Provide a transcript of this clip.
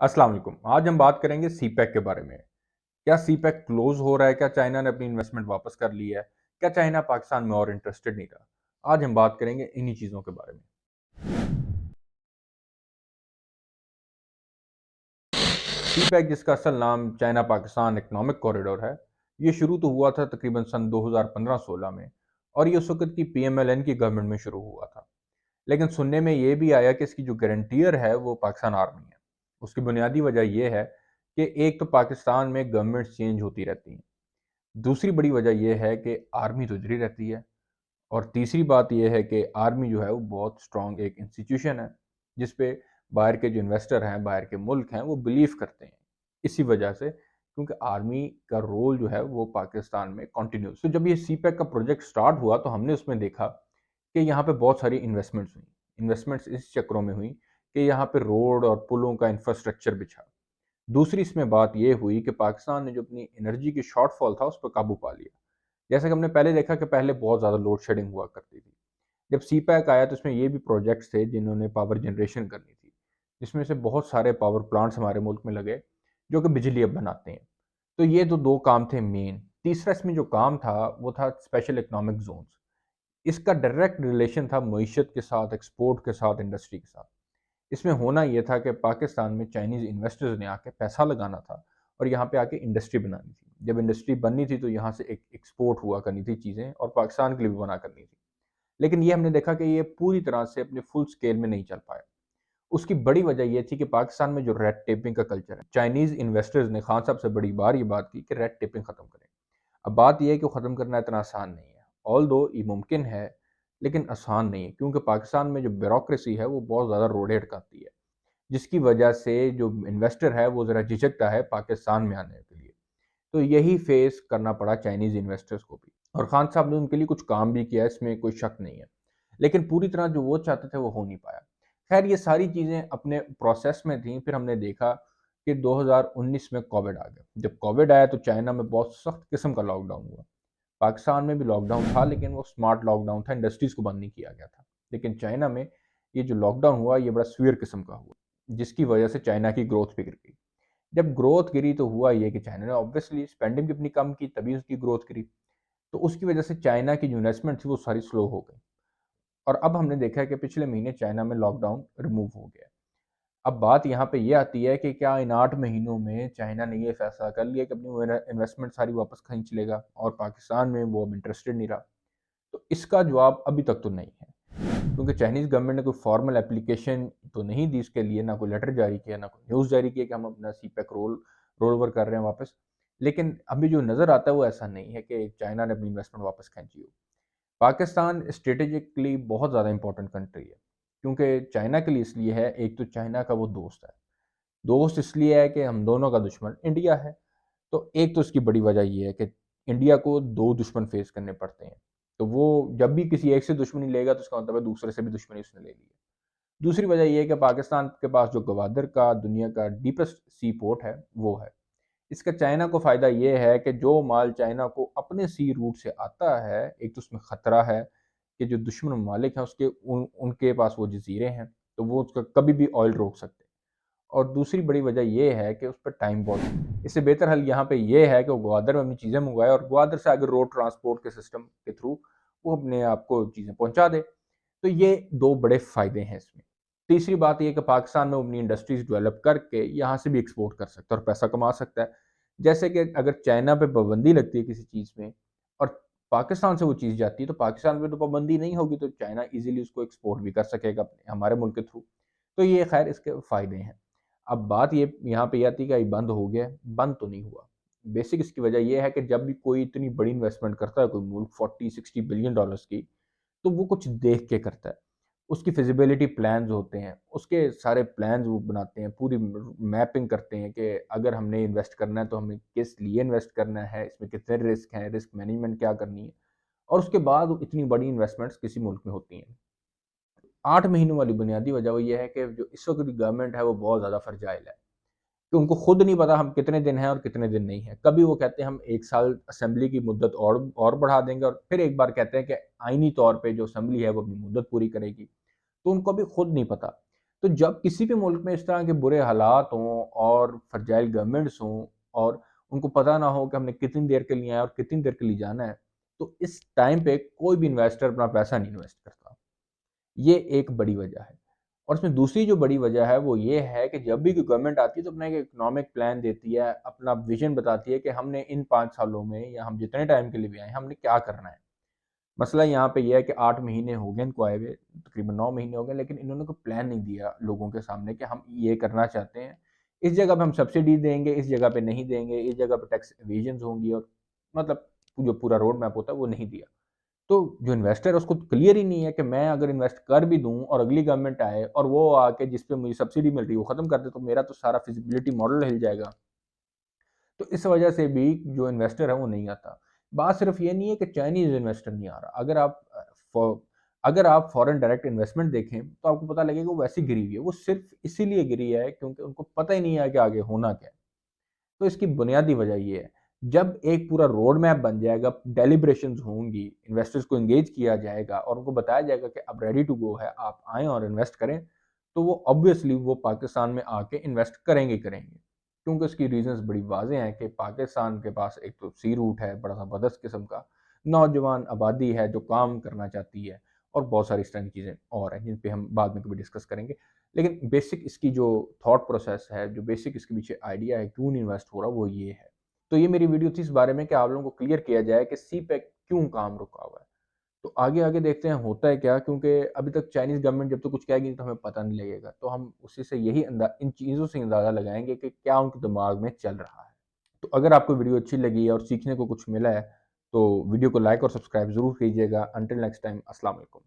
अस्सलाम वालेकुम। आज हम बात करेंगे सी पैक के बारे में। क्या सी पैक क्लोज हो रहा है? क्या चाइना ने अपनी इन्वेस्टमेंट वापस कर ली है? क्या चाइना पाकिस्तान में और इंटरेस्टेड नहीं रहा? आज हम बात करेंगे इन्हीं चीज़ों के बारे में। सी पैक, जिसका असल नाम चाइना पाकिस्तान इकोनॉमिक कॉरिडोर है, ये शुरू तो हुआ था तकरीबन सन 2015-16 में, और ये उस वक्त की पीएमएलएन की गवर्नमेंट में शुरू हुआ था। लेकिन सुनने में ये भी आया कि इसकी जो गारंटियर है वो पाकिस्तान आर्मी है। उसकी बुनियादी वजह यह है कि एक तो पाकिस्तान में गवर्नमेंट चेंज होती रहती हैं, दूसरी बड़ी वजह यह है कि आर्मी तो इधर ही रहती है, और तीसरी बात यह है कि आर्मी जो है वो बहुत स्ट्रॉन्ग एक इंस्टीट्यूशन है, जिस पे बाहर के जो इन्वेस्टर हैं, बाहर के मुल्क हैं, वो बिलीव करते हैं। इसी वजह से, क्योंकि आर्मी का रोल जो है वो पाकिस्तान में कंटिन्यूस। तो जब ये सी पैक का प्रोजेक्ट स्टार्ट हुआ तो हमने उसमें देखा कि यहाँ पे बहुत सारी इन्वेस्टमेंट्स हुई। इन्वेस्टमेंट्स इस चक्रों में हुई कि यहाँ पे रोड और पुलों का इंफ्रास्ट्रक्चर बिछा। दूसरी इसमें बात ये हुई कि पाकिस्तान ने जो अपनी एनर्जी की शॉर्टफॉल था उस पर काबू पा लिया। जैसे कि हमने पहले देखा कि पहले बहुत ज़्यादा लोड शेडिंग हुआ करती थी। जब सी पैक आया तो इसमें ये भी प्रोजेक्ट्स थे जिन्होंने पावर जनरेशन करनी थी, जिसमें से बहुत सारे पावर प्लांट्स हमारे मुल्क में लगे जो कि बिजली अब बनाते हैं। तो ये तो दो काम थे मेन। तीसरा इसमें जो काम था वो था स्पेशल इकोनॉमिक जोन्स। इसका डायरेक्ट रिलेशन था मईशत के साथ, एक्सपोर्ट के साथ, इंडस्ट्री के साथ। इसमें होना ये था कि पाकिस्तान में चाइनीज़ इन्वेस्टर्स ने आके पैसा लगाना था और यहाँ पे आके इंडस्ट्री बनानी थी। जब इंडस्ट्री बननी थी तो यहाँ से एक एक्सपोर्ट हुआ करनी थी चीज़ें, और पाकिस्तान के लिए भी बना करनी थी। लेकिन ये हमने देखा कि ये पूरी तरह से अपने फुल स्केल में नहीं चल पाया। उसकी बड़ी वजह ये थी कि पाकिस्तान में जो रेड टेपिंग का कल्चर है, चाइनीज़ इन्वेस्टर्स ने खान साहब से बड़ी बार ये बात की कि रेड टेपिंग ख़त्म करें। अब बात यह है कि ख़त्म करना इतना आसान नहीं है। ऑल्दो ये मुमकिन है, लेकिन आसान नहीं है, क्योंकि पाकिस्तान में जो ब्यूरोक्रेसी है वो बहुत ज़्यादा रोड़े अटकाती है, जिसकी वजह से जो इन्वेस्टर है वो ज़रा झिझकता है पाकिस्तान में आने के लिए। तो यही फेस करना पड़ा चाइनीज़ इन्वेस्टर्स को भी, और खान साहब ने उनके लिए कुछ काम भी किया, इसमें कोई शक नहीं है। लेकिन पूरी तरह जो वो चाहते थे वो हो नहीं पाया। खैर, ये सारी चीज़ें अपने प्रोसेस में थी। फिर हमने देखा कि 2019 में कोविड आ गया। जब कोविड आया तो चाइना में बहुत सख्त किस्म का लॉकडाउन हुआ। पाकिस्तान में भी लॉकडाउन था, लेकिन वो स्मार्ट लॉकडाउन था, इंडस्ट्रीज़ को बंद नहीं किया गया था। लेकिन चाइना में ये जो लॉकडाउन हुआ ये बड़ा सीवियर किस्म का हुआ, जिसकी वजह से चाइना की ग्रोथ भी गिर गई। जब ग्रोथ गिरी तो हुआ ये कि चाइना ने ऑब्वियसली स्पेंडिंग भी अपनी कम की, तभी उसकी ग्रोथ गिरी। तो उसकी वजह से चाइना की जो इन्वेस्टमेंट थी वो सारी स्लो हो गई। और अब हमने देखा है कि पिछले महीने चाइना में लॉकडाउन रिमूव हो गया। अब बात यहाँ पे ये आती है कि क्या इन 8 महीनों में चाइना ने ये फैसला कर लिया कि अपनी वो इन्वेस्टमेंट सारी वापस खींच लेगा और पाकिस्तान में वो अब इंटरेस्टेड नहीं रहा? तो इसका जवाब अभी तक तो नहीं है, क्योंकि चाइनीज़ गवर्नमेंट ने कोई फॉर्मल एप्लीकेशन तो नहीं दी इसके लिए, ना कोई लेटर जारी किया, ना कोई न्यूज़ जारी किया कि हम अपना सी पैक रोल ओवर कर रहे हैं वापस। लेकिन अभी जो नज़र आता है वो ऐसा नहीं है कि चाइना ने अपनी इन्वेस्टमेंट वापस खींची हो। पाकिस्तान स्ट्रेटेजिकली बहुत ज़्यादा इंपॉर्टेंट कंट्री है, क्योंकि चाइना के लिए इसलिए है, एक तो चाइना का वो दोस्त है। दोस्त इसलिए है कि हम दोनों का दुश्मन इंडिया है। तो एक तो इसकी बड़ी वजह ये है कि इंडिया को 2 दुश्मन फेस करने पड़ते हैं। तो वो जब भी किसी एक से दुश्मनी लेगा तो उसका मतलब है दूसरे से भी दुश्मनी उसने ले ली है। दूसरी वजह ये है कि पाकिस्तान के पास जो गवादर का दुनिया का डीपेस्ट सी पोर्ट है वो है। इसका चाइना को फ़ायदा ये है कि जो माल चाइना को अपने सी रूट से आता है, एक तो उसमें ख़तरा है कि जो दुश्मन ममालिक हैं उसके उनके पास वो जजीरे हैं, तो वो उसका कभी भी ऑयल रोक सकते हैं। और दूसरी बड़ी वजह ये है कि उस पर टाइम बहुत। इससे बेहतर हल यहाँ पे ये है कि वो ग्वादर में अपनी चीज़ें मंगवाए और ग्वादर से अगर रोड ट्रांसपोर्ट के सिस्टम के थ्रू वो अपने आप को चीज़ें पहुँचा दे। तो ये 2 बड़े फ़ायदे हैं इसमें। तीसरी बात ये है कि पाकिस्तान में अपनी इंडस्ट्रीज़ डेवलप करके यहाँ से भी एक्सपोर्ट कर सकता है और पैसा कमा सकता है। जैसे कि अगर चाइना पे पाबंदी लगती है किसी चीज़ में और पाकिस्तान से वो चीज़ जाती है, तो पाकिस्तान पे तो पाबंदी नहीं होगी, तो चाइना ईज़िली उसको एक्सपोर्ट भी कर सकेगा अपने हमारे मुल्क के थ्रू। तो ये खैर इसके फ़ायदे हैं। अब बात ये यहाँ पे ये आती है कि ये बंद हो गया है, बंद तो नहीं हुआ। बेसिक इसकी वजह ये है कि जब भी कोई इतनी बड़ी इन्वेस्टमेंट करता है कोई मुल्क 40-60 बिलियन डॉलर्स की, तो वो कुछ देख के करता है। उसकी फिज़िबिलिटी प्लान्स होते हैं, उसके सारे प्लान्स वो बनाते हैं, पूरी मैपिंग करते हैं कि अगर हमने इन्वेस्ट करना है तो हमें किस लिए इन्वेस्ट करना है, इसमें कितने रिस्क हैं, रिस्क मैनेजमेंट क्या करनी है, और उसके बाद इतनी बड़ी इन्वेस्टमेंट्स किसी मुल्क में होती हैं। 8 महीनों वाली बुनियादी वजह वो ये है कि जो इस वक्त की गवर्नमेंट है वो बहुत ज़्यादा फ्रजाइल है, कि उनको खुद नहीं पता हम कितने दिन हैं और कितने दिन नहीं हैं। कभी वो कहते हैं हम 1 साल असेंबली की मुद्दत और बढ़ा देंगे, और फिर एक बार कहते हैं कि आईनी तौर पे जो असेंबली है वो अपनी मुद्दत पूरी करेगी। तो उनको अभी खुद नहीं पता। تو جب کسی بھی ملک میں اس طرح کے برے حالات ہوں اور فرجائل گورنمنٹس ہوں اور ان کو پتہ نہ ہو کہ ہم نے کتنی دیر کے لیے آیا اور کتنی دیر کے لیے جانا ہے، تو اس ٹائم پہ کوئی بھی انویسٹر اپنا پیسہ نہیں انویسٹ کرتا۔ یہ ایک بڑی وجہ ہے۔ اور اس میں دوسری جو بڑی وجہ ہے وہ یہ ہے کہ جب بھی کوئی گورنمنٹ آتی ہے تو اپنا ایک اکنامک پلان دیتی ہے، اپنا ویژن بتاتی ہے کہ ہم نے ان 5 سالوں میں یا ہم جتنے ٹائم کے لیے بھی آئے ہیں ہم نے کیا کرنا ہے۔ مسئلہ یہاں پہ یہ ہے کہ 8 مہینے ہو گئے ان کو آئے ہوئے، تقریباً 9 مہینے ہو گئے، لیکن انہوں نے کوئی پلان نہیں دیا لوگوں کے سامنے کہ ہم یہ کرنا چاہتے ہیں، اس جگہ پہ ہم سبسڈی دیں گے، اس جگہ پہ نہیں دیں گے، اس جگہ پہ ٹیکس ایویژنز ہوں گی، اور مطلب جو پورا روڈ میپ ہوتا ہے وہ نہیں دیا۔ تو جو انویسٹر ہے اس کو کلیئر ہی نہیں ہے کہ میں اگر انویسٹ کر بھی دوں اور اگلی گورنمنٹ آئے اور وہ آ کے جس پہ مجھے سبسڈی مل رہی ہے وہ ختم کر دے تو میرا تو سارا فیزیبلٹی ماڈل ہل جائے گا۔ تو اس وجہ سے بھی جو انویسٹر ہے وہ نہیں آتا۔ بات صرف یہ نہیں ہے کہ چائنیز انویسٹر نہیں آ رہا، اگر آپ فورن ڈائریکٹ انویسٹمنٹ دیکھیں تو آپ کو پتہ لگے گا وہ ویسی گری ہوئی ہے، وہ صرف اسی لیے گری ہے کیونکہ ان کو پتہ ہی نہیں ہے کہ آگے ہونا کیا ہے۔ تو اس کی بنیادی وجہ یہ ہے، جب ایک پورا روڈ میپ بن جائے گا، ڈیلیبریشنز ہوں گی، انویسٹرز کو انگیج کیا جائے گا اور ان کو بتایا جائے گا کہ اب ریڈی ٹو گو ہے، آپ آئیں اور انویسٹ کریں، تو وہ آبویسلی وہ پاکستان میں آ کے انویسٹ کریں گے کیونکہ اس کی ریزنز بڑی واضح ہیں کہ پاکستان کے پاس ایک تو سی روٹ ہے بڑا زبردست قسم کا، نوجوان آبادی ہے جو کام کرنا چاہتی ہے، اور بہت ساری اس طرح کی چیزیں اور ہیں جن پہ ہم بعد میں کبھی ڈسکس کریں گے۔ لیکن بیسک اس کی جو تھاٹ پروسیس ہے، جو بیسک اس کے پیچھے آئیڈیا ہے کیوں نہیں انویسٹ ہو رہا، وہ یہ ہے۔ تو یہ میری ویڈیو تھی اس بارے میں کہ آپ لوگوں کو کلیئر کیا جائے کہ سی پیک کیوں کام رکا ہوا ہے۔ تو آگے دیکھتے ہیں ہوتا ہے کیا، کیونکہ ابھی تک چائنیز گورنمنٹ جب تک کچھ کہے گی تو ہمیں پتہ نہیں لگے گا، تو ہم اسی سے ان چیزوں سے اندازہ لگائیں گے کہ کیا ان کے دماغ میں چل رہا ہے۔ تو اگر آپ کو ویڈیو اچھی لگی ہے اور سیکھنے کو کچھ ملا ہے تو ویڈیو کو لائک اور سبسکرائب ضرور کیجیے گا۔ انٹل نیکسٹ ٹائم، السلام علیکم۔